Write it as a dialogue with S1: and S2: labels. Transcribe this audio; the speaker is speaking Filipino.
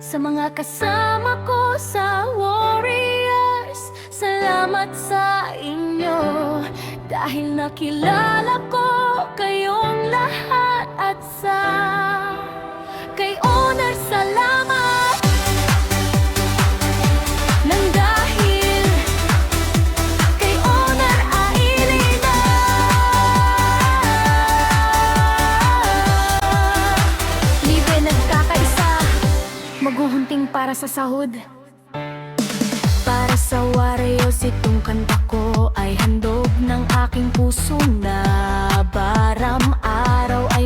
S1: Sa mga kasama ko sa Warriors, salamat sa inyo. Dahil nakilala ko kayong lahat. At sa kay Owner, salamat nang dahil kay Owner Ailina. Libre nagkakaisa, maguhunting para sa sahod. Para sa Warriors, itong kanta ko ay handog ng aking puso na baram araw ay